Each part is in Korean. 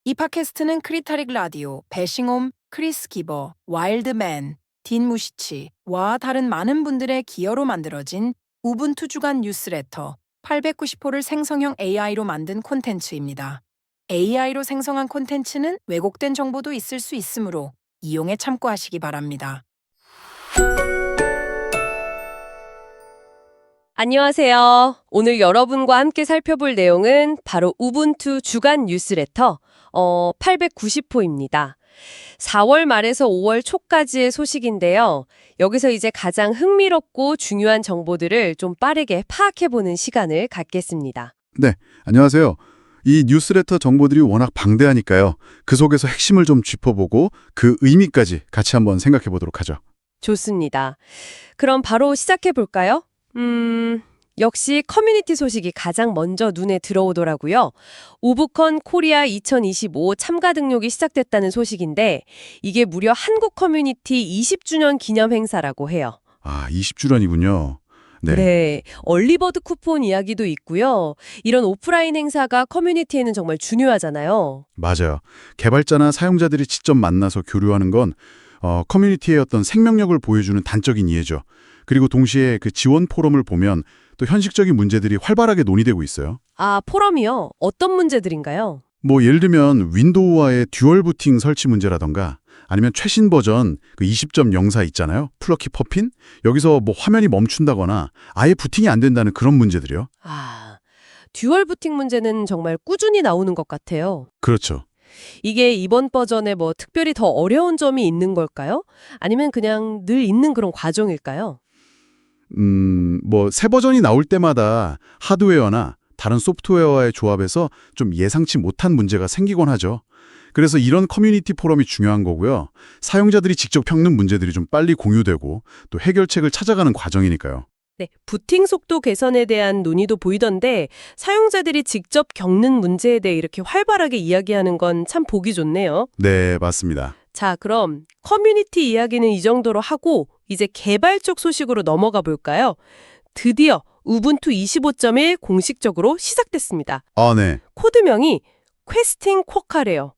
이 팟캐스트는 크리타릭 라디오, 배싱옴, 크리스 기버, 와일드맨, 딘 무시치와 다른 많은 분들의 기여로 만들어진 우분투 주간 뉴스레터 890호를 생성형 AI로 만든 콘텐츠입니다. AI로 생성한 콘텐츠는 왜곡된 정보도 있을 수 있으므로 이용에 참고하시기 바랍니다. 안녕하세요. 오늘 여러분과 함께 살펴볼 내용은 바로 우분투 주간 뉴스레터 890호입니다. 4월 말에서 5월 초까지의 소식인데요. 여기서 이제 가장 흥미롭고 중요한 정보들을 좀 빠르게 파악해보는 시간을 갖겠습니다. 네, 안녕하세요. 이 뉴스레터 정보들이 워낙 방대하니까요. 그 속에서 핵심을 좀 짚어보고 그 의미까지 같이 한번 생각해 보도록 하죠. 좋습니다. 그럼 바로 시작해볼까요? 역시 커뮤니티 소식이 가장 먼저 눈에 들어오더라고요. 우부컨 코리아 2025 참가 등록이 시작됐다는 소식인데 이게 무려 한국 커뮤니티 20주년 기념 행사라고 해요. 아, 20주년이군요. 네. 네, 얼리버드 쿠폰 이야기도 있고요. 이런 오프라인 행사가 커뮤니티에는 정말 중요하잖아요. 맞아요. 개발자나 사용자들이 직접 만나서 교류하는 건 커뮤니티의 어떤 생명력을 보여주는 단적인 이해죠. 그리고 동시에 그 지원 포럼을 보면 또 현실적인 문제들이 활발하게 논의되고 있어요. 아, 포럼이요? 어떤 문제들인가요? 뭐 예를 들면 윈도우와의 듀얼 부팅 설치 문제라던가 아니면 최신 버전 그 20.04 있잖아요. 플러키 퍼핀? 여기서 뭐 화면이 멈춘다거나 아예 부팅이 안 된다는 그런 문제들이요. 아, 듀얼 부팅 문제는 정말 꾸준히 나오는 것 같아요. 그렇죠. 이게 이번 버전에 뭐 특별히 더 어려운 점이 있는 걸까요? 아니면 그냥 늘 있는 그런 과정일까요? 뭐 새 버전이 나올 때마다 하드웨어나 다른 소프트웨어와의 조합에서 좀 예상치 못한 문제가 생기곤 하죠. 그래서 이런 커뮤니티 포럼이 중요한 거고요. 사용자들이 직접 겪는 문제들이 좀 빨리 공유되고 또 해결책을 찾아가는 과정이니까요. 네, 부팅 속도 개선에 대한 논의도 보이던데 사용자들이 직접 겪는 문제에 대해 이렇게 활발하게 이야기하는 건 참 보기 좋네요. 네, 맞습니다. 자, 그럼 커뮤니티 이야기는 이 정도로 하고 이제 개발 쪽 소식으로 넘어가 볼까요? 드디어 우분투 25.1 공식적으로 시작됐습니다. 아, 네. 코드명이 퀘스팅 쿼카래요.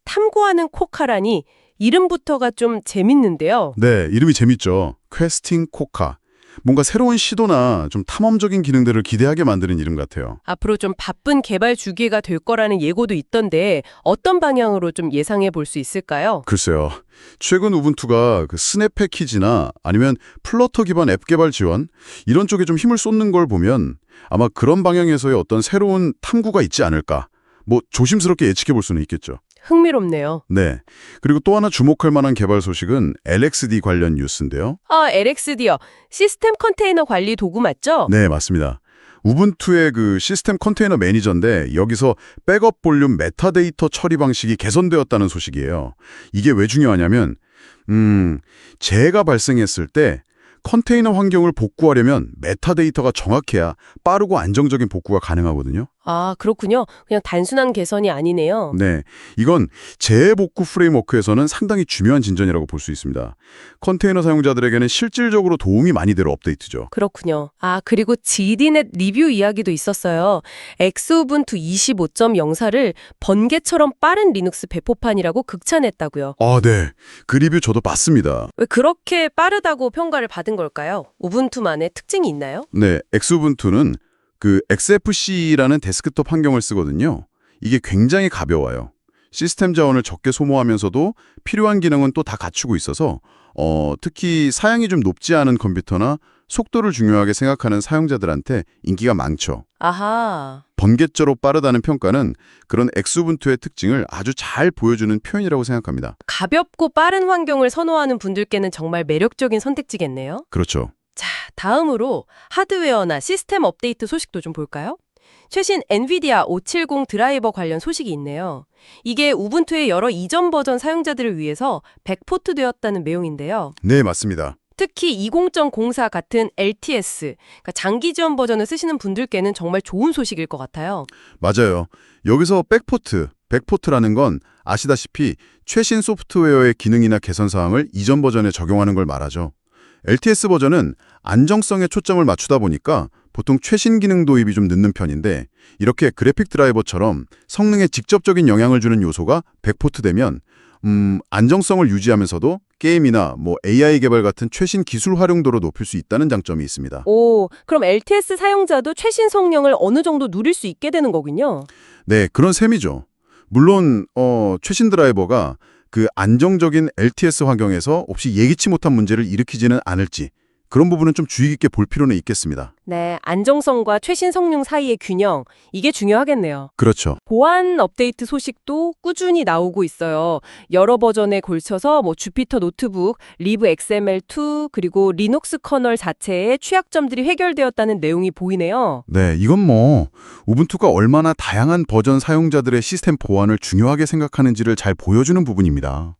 탐구하는 쿼카라니 이름부터가 좀 재밌는데요. 네, 이름이 재밌죠. 퀘스팅 코카. 뭔가 새로운 시도나 좀 탐험적인 기능들을 기대하게 만드는 이름 같아요. 앞으로 좀 바쁜 개발 주기가 될 거라는 예고도 있던데 어떤 방향으로 좀 예상해 볼 수 있을까요? 글쎄요. 최근 우분투가 그 스냅 패키지나 아니면 플러터 기반 앱 개발 지원 이런 쪽에 좀 힘을 쏟는 걸 보면 아마 그런 방향에서의 어떤 새로운 탐구가 있지 않을까. 뭐 조심스럽게 예측해 볼 수는 있겠죠. 흥미롭네요. 네. 그리고 또 하나 주목할 만한 개발 소식은 LXD 관련 뉴스인데요. 아, LXD요. 시스템 컨테이너 관리 도구 맞죠? 네, 맞습니다. 우분투의 그 시스템 컨테이너 매니저인데 여기서 백업 볼륨 메타데이터 처리 방식이 개선되었다는 소식이에요. 이게 왜 중요하냐면 재해가 발생했을 때 컨테이너 환경을 복구하려면 메타데이터가 정확해야 빠르고 안정적인 복구가 가능하거든요. 아, 그렇군요. 그냥 단순한 개선이 아니네요. 네, 이건 재해복구 프레임워크에서는 상당히 중요한 진전이라고 볼 수 있습니다. 컨테이너 사용자들에게는 실질적으로 도움이 많이 되는 업데이트죠. 그렇군요. 아, 그리고 GD넷 리뷰 이야기도 있었어요. 엑스우분투 25.04를 번개처럼 빠른 리눅스 배포판이라고 극찬했다고요. 아, 네. 그 리뷰 저도 봤습니다. 왜 그렇게 빠르다고 평가를 받은 걸까요? 우분투만의 특징이 있나요? 네, 엑스우분투는 그 XFC라는 데스크톱 환경을 쓰거든요. 이게 굉장히 가벼워요. 시스템 자원을 적게 소모하면서도 필요한 기능은 또 다 갖추고 있어서 특히 사양이 좀 높지 않은 컴퓨터나 속도를 중요하게 생각하는 사용자들한테 인기가 많죠. 아하. 번개처럼 빠르다는 평가는 그런 엑스우분투의 특징을 아주 잘 보여주는 표현이라고 생각합니다. 가볍고 빠른 환경을 선호하는 분들께는 정말 매력적인 선택지겠네요. 그렇죠. 자, 다음으로 하드웨어나 시스템 업데이트 소식도 좀 볼까요? 최신 엔비디아 570 드라이버 관련 소식이 있네요. 이게 우분투의 여러 이전 버전 사용자들을 위해서 백포트 되었다는 내용인데요. 네, 맞습니다. 특히 20.04 같은 LTS, 그러니까 장기 지원 버전을 쓰시는 분들께는 정말 좋은 소식일 것 같아요. 맞아요. 여기서 백포트라는 건 아시다시피 최신 소프트웨어의 기능이나 개선 사항을 이전 버전에 적용하는 걸 말하죠. LTS 버전은 안정성에 초점을 맞추다 보니까 보통 최신 기능 도입이 좀 늦는 편인데 이렇게 그래픽 드라이버처럼 성능에 직접적인 영향을 주는 요소가 백포트되면 안정성을 유지하면서도 게임이나 AI 개발 같은 최신 기술 활용도를 높일 수 있다는 장점이 있습니다. 오, 그럼 LTS 사용자도 최신 성능을 어느 정도 누릴 수 있게 되는 거군요. 네, 그런 셈이죠. 물론 최신 드라이버가 그 안정적인 LTS 환경에서 혹시 예기치 못한 문제를 일으키지는 않을지 그런 부분은 좀 주의 깊게 볼 필요는 있겠습니다. 네, 안정성과 최신 성능 사이의 균형, 이게 중요하겠네요. 그렇죠. 보안 업데이트 소식도 꾸준히 나오고 있어요. 여러 버전에 걸쳐서 주피터 노트북, 리브 XML2, 그리고 리눅스 커널 자체의 취약점들이 해결되었다는 내용이 보이네요. 네, 이건 우분투가 얼마나 다양한 버전 사용자들의 시스템 보안을 중요하게 생각하는지를 잘 보여주는 부분입니다.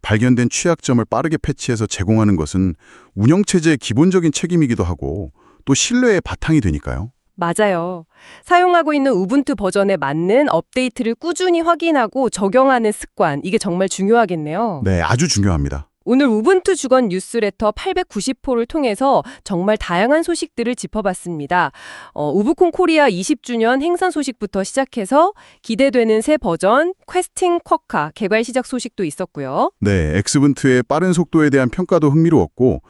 발견된 취약점을 빠르게 패치해서 제공하는 것은 운영체제의 기본적인 책임이기도 하고 또 신뢰의 바탕이 되니까요. 맞아요. 사용하고 있는 우분투 버전에 맞는 업데이트를 꾸준히 확인하고 적용하는 습관, 이게 정말 중요하겠네요. 네, 아주 중요합니다. 오늘 우분투 주간 뉴스레터 890호를 통해서 정말 다양한 소식들을 짚어봤습니다. 우브콘 코리아 20주년 행사 소식부터 시작해서 기대되는 새 버전 퀘스팅 쿼카 개발 시작 소식도 있었고요. 네, 엑스분투의 빠른 속도에 대한 평가도 흥미로웠고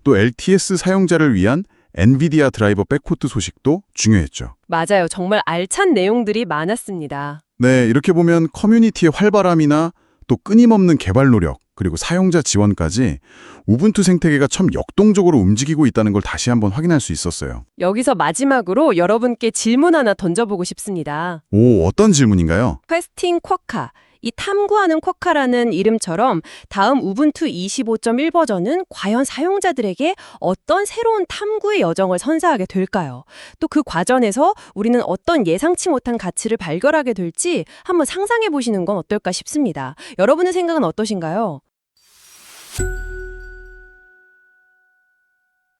또 LTS 사용자를 위한 엔비디아 드라이버 백포트 소식도 중요했죠. 맞아요. 정말 알찬 내용들이 많았습니다. 네, 이렇게 보면 커뮤니티의 활발함이나 또 끊임없는 개발 노력, 그리고 사용자 지원까지 우분투 생태계가 참 역동적으로 움직이고 있다는 걸 다시 한번 확인할 수 있었어요. 여기서 마지막으로 여러분께 질문 하나 던져보고 싶습니다. 오, 어떤 질문인가요? 퀘스팅 쿼카, 이 탐구하는 쿼카라는 이름처럼 다음 우분투 25.1 버전은 과연 사용자들에게 어떤 새로운 탐구의 여정을 선사하게 될까요? 또 그 과정에서 우리는 어떤 예상치 못한 가치를 발견하게 될지 한번 상상해 보시는 건 어떨까 싶습니다. 여러분의 생각은 어떠신가요?